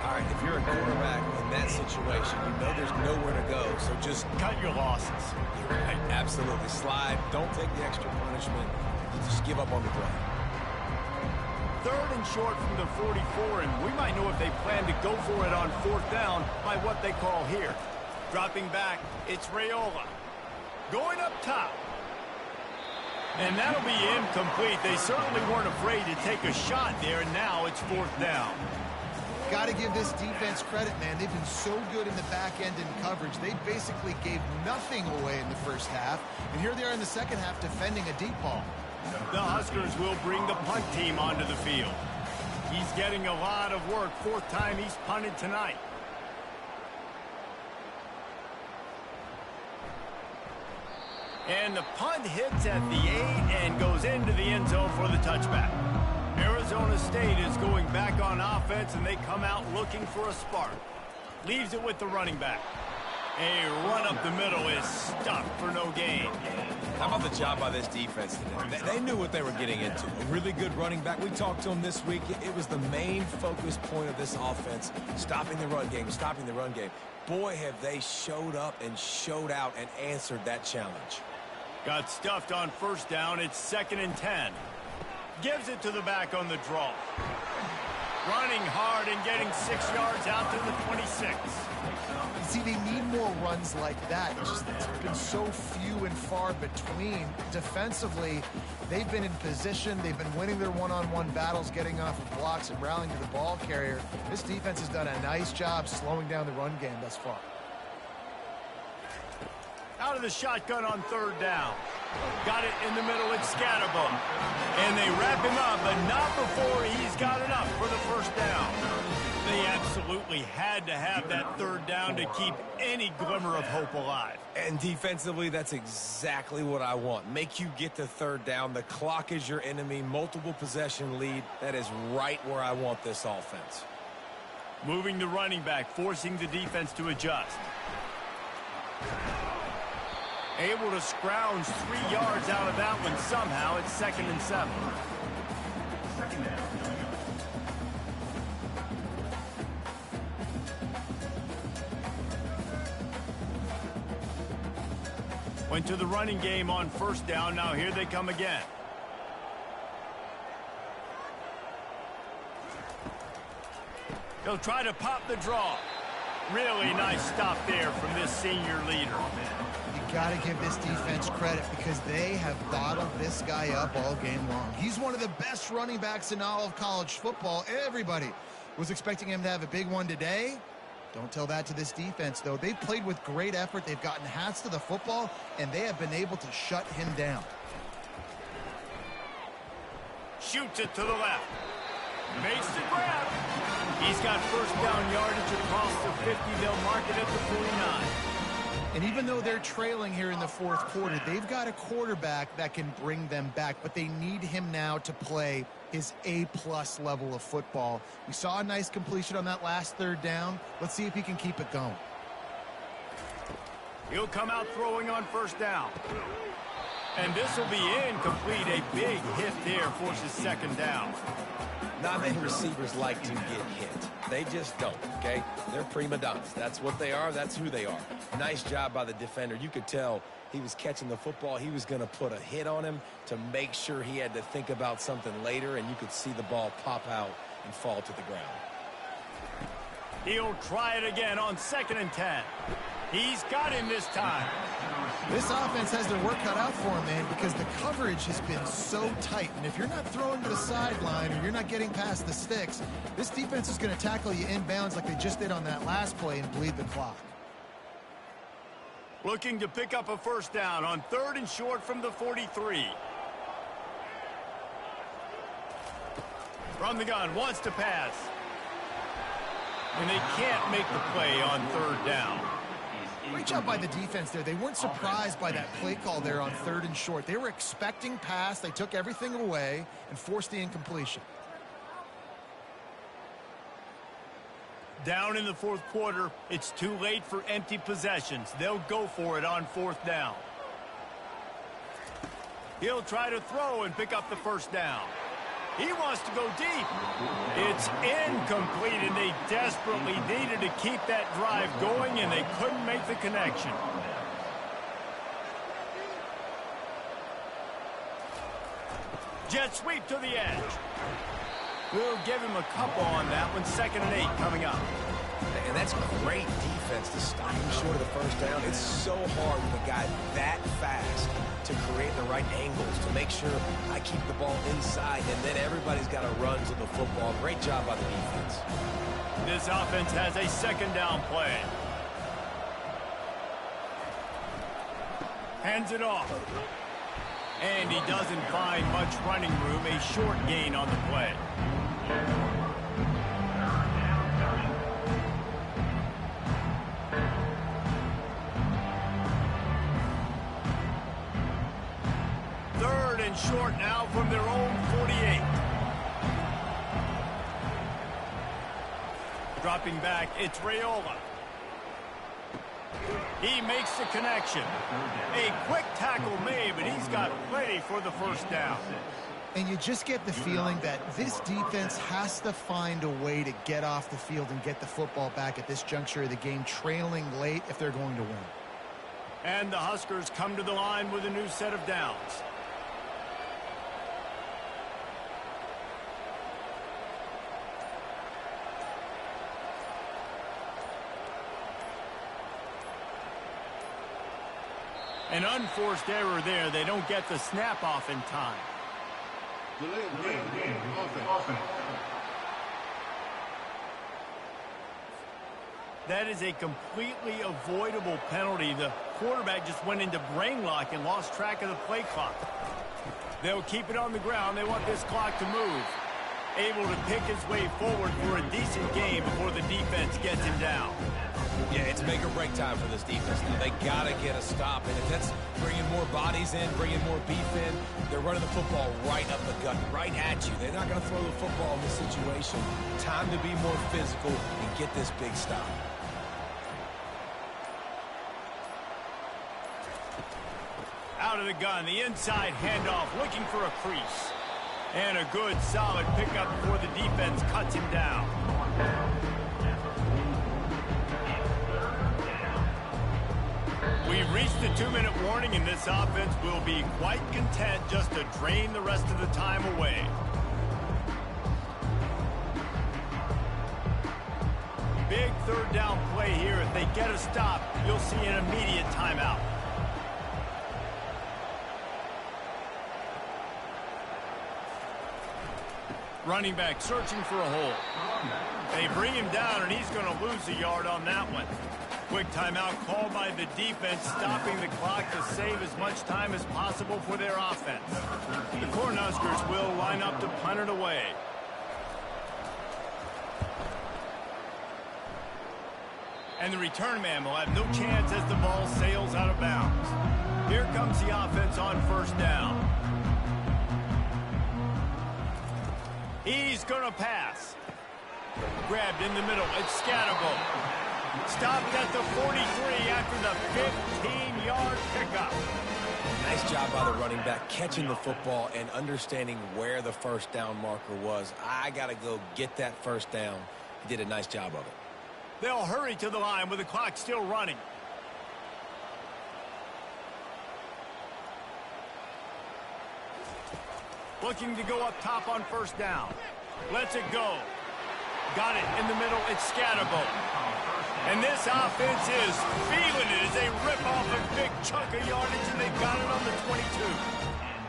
All right, if you're a quarterback in that situation, you know there's nowhere to go, so just cut your losses. You're right, absolutely. Slide. Don't take the extra punishment. Just give up on the play. 3rd and short from the 44, and we might know if they plan to go for it on 4th down by what they call here. Dropping back, it's Raiola. Going up top. And that'll be incomplete. They certainly weren't afraid to take a shot there, and now it's 4th down. Got to give this defense credit, man. They've been so good in the back end in coverage. They basically gave nothing away in the 1st half, and here they are in the 2nd half defending a deep ball. The Huskers will bring the punt team onto the field. He's getting a lot of work. 4th time he's punted tonight. And the punt hits at the 8 and goes into the end zone for the touchback. Arizona State is going back on offense, and they come out looking for a spark. Leaves it with the running back. A run up the middle is stuck for no gain. How about the job by this defense today? They knew what they were getting into. A really good running back. We talked to him this week. It was the main focus point of this offense, stopping the run game, stopping the run game. Boy, have they showed up and showed out and answered that challenge. Got stuffed on 1st down. It's 2nd and 10. Gives it to the back on the draw. Running hard and getting 6 yards out to the 26. See, they need more runs like that. Just it's been so few and far between. Defensively, they've been in position. They've been winning their one-on-one battles, getting off of blocks and rallying to the ball carrier. This defense has done a nice job slowing down the run game thus far. Out of the shotgun on third down. Got it in the middle. It's Scatterbo. And they wrap him up, but not before he's got enough for the first down. They absolutely had to have that third down to keep any glimmer of hope alive. And defensively, that's exactly what I want. Make you get to third down. The clock is your enemy. Multiple possession lead. That is right where I want this offense. Moving the running back, forcing the defense to adjust. Able to scrounge 3 yards out of that one somehow. It's 2nd and 7. Went to the running game on first down. Now here they come again. He'll try to pop the draw. Really nice stop there from this senior leader. Got to give this defense credit because they have bottled this guy up all game long. He's one of the best running backs in all of college football. Everybody was expecting him to have a big one today. Don't tell that to this defense, though. They've played with great effort. They've gotten hats to the football, and they have been able to shut him down. Shoots it to the left. Makes the grab. He's got first down yardage across the 50. They'll mark it at the 49. And even though they're trailing here in the fourth quarter, they've got a quarterback that can bring them back, but they need him now to play his A-plus level of football. We saw a nice completion on that last third down. Let's see if he can keep it going. He'll come out throwing on first down. And this will be incomplete. A big hit there forces 2nd down. Not many receivers like to get hit. They just don't, okay? They're prima donnas. That's what they are. That's who they are. Nice job by the defender. You could tell he was catching the football. He was going to put a hit on him to make sure he had to think about something later, and you could see the ball pop out and fall to the ground. He'll try it again on 2nd and 10. He's got him this time. This offense has their work cut out for him, man, because the coverage has been so tight. And if you're not throwing to the sideline or you're not getting past the sticks, this defense is going to tackle you inbounds like they just did on that last play and bleed the clock. Looking to pick up a first down on 3rd and short from the 43. From the gun, wants to pass. And they can't make the play on 3rd down. Great job by the defense there. They weren't surprised by that play call there on 3rd and short. They were expecting pass. They took everything away and forced the incompletion. Down in the fourth quarter, it's too late for empty possessions. They'll go for it on 4th down. He'll try to throw and pick up the first down. He wants to go deep. It's incomplete, and they desperately needed to keep that drive going, and they couldn't make the connection. Jet sweep to the edge. We'll give him a couple on that one. 2nd and 8 coming up. And that's great defense to stop him short of the first down. It's so hard with a guy that fast to create the right angles, to make sure I keep the ball inside, and then everybody's got to run to the football. Great job by the defense. This offense has a 2nd down play. Hands it off. And he doesn't find much running room. A short gain on the play. Short now from their own 48. Dropping back, it's Raiola. He makes the connection. A quick tackle made, but he's got plenty for the first down. And you just get the feeling that this defense has to find a way to get off the field and get the football back at this juncture of the game, trailing late if they're going to win. And the Huskers come to the line with a new set of downs. An unforced error there. They don't get the snap off in time. That is a completely avoidable penalty. The quarterback just went into brain lock and lost track of the play clock. They'll keep it on the ground. They want this clock to move. Able to pick his way forward for a decent game before the defense gets him down. Yeah, it's make or break time for this defense now. They got to get a stop. And if that's bringing more bodies in, bringing more beef in, they're running the football right up the gut, right at you. They're not going to throw the football in this situation. Time to be more physical and get this big stop. Out of the gun, the inside handoff, looking for a crease. And a good, solid pickup before the defense cuts him down. We've reached the 2-minute warning, and this offense will be quite content just to drain the rest of the time away. Big third down play here. If they get a stop, you'll see an immediate timeout. Running back searching for a hole. They bring him down, and he's going to lose a yard on that one. Quick timeout called by the defense, stopping the clock to save as much time as possible for their offense. The Cornhuskers will line up to punt it away. And the return man will have no chance as the ball sails out of bounds. Here comes the offense on first down. He's going to pass. Grabbed in the middle. It's Scatterbo. Stopped at the 43 after the 15-yard pickup. Nice job by the running back, catching the football and understanding where the first down marker was. I got to go get that first down. He did a nice job of it. They'll hurry to the line with the clock still running. Looking to go up top on first down. Lets it go. Got it in the middle. It's Scatterbo. And this offense is feeling it as they rip off a big chunk of yardage, and they got it on the 22.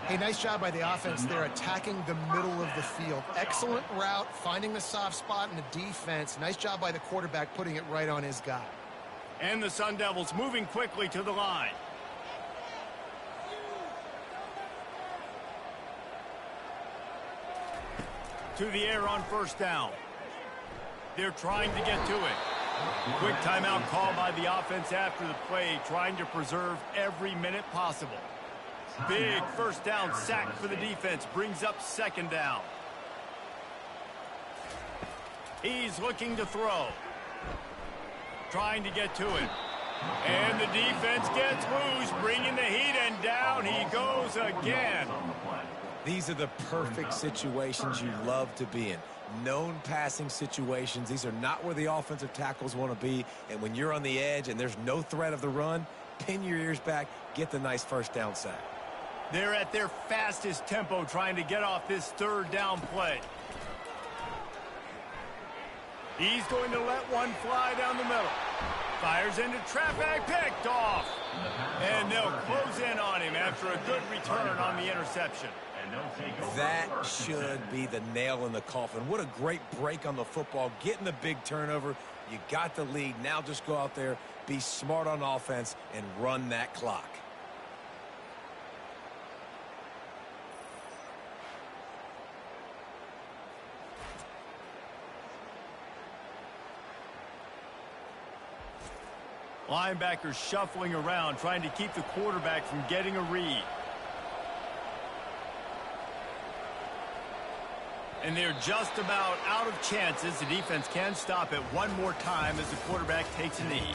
Hey, nice job by the offense. They're attacking the middle of the field. Excellent route, finding the soft spot in the defense. Nice job by the quarterback putting it right on his guy. And the Sun Devils moving quickly to the line. To the air on first down. They're trying to get to it. Quick timeout call by the offense after the play, trying to preserve every minute possible. Big first down sack for the defense, brings up second down. He's looking to throw. Trying to get to it. And the defense gets loose, bringing the heat, and down he goes again. These are the perfect situations you love to be in. Known passing situations. These are not where the offensive tackles want to be. And when you're on the edge and there's no threat of the run, pin your ears back, get the nice first down sack. They're at their fastest tempo trying to get off this third down play. He's going to let one fly down the middle. Fires into traffic, picked off. And they'll close in on him after a good return on the interception. That should be the nail in the coffin. What a great break on the football, getting the big turnover. You got the lead. Now just go out there, be smart on offense, and run that clock. Linebackers shuffling around, trying to keep the quarterback from getting a read. And they're just about out of chances. The defense can stop it one more time as the quarterback takes a knee.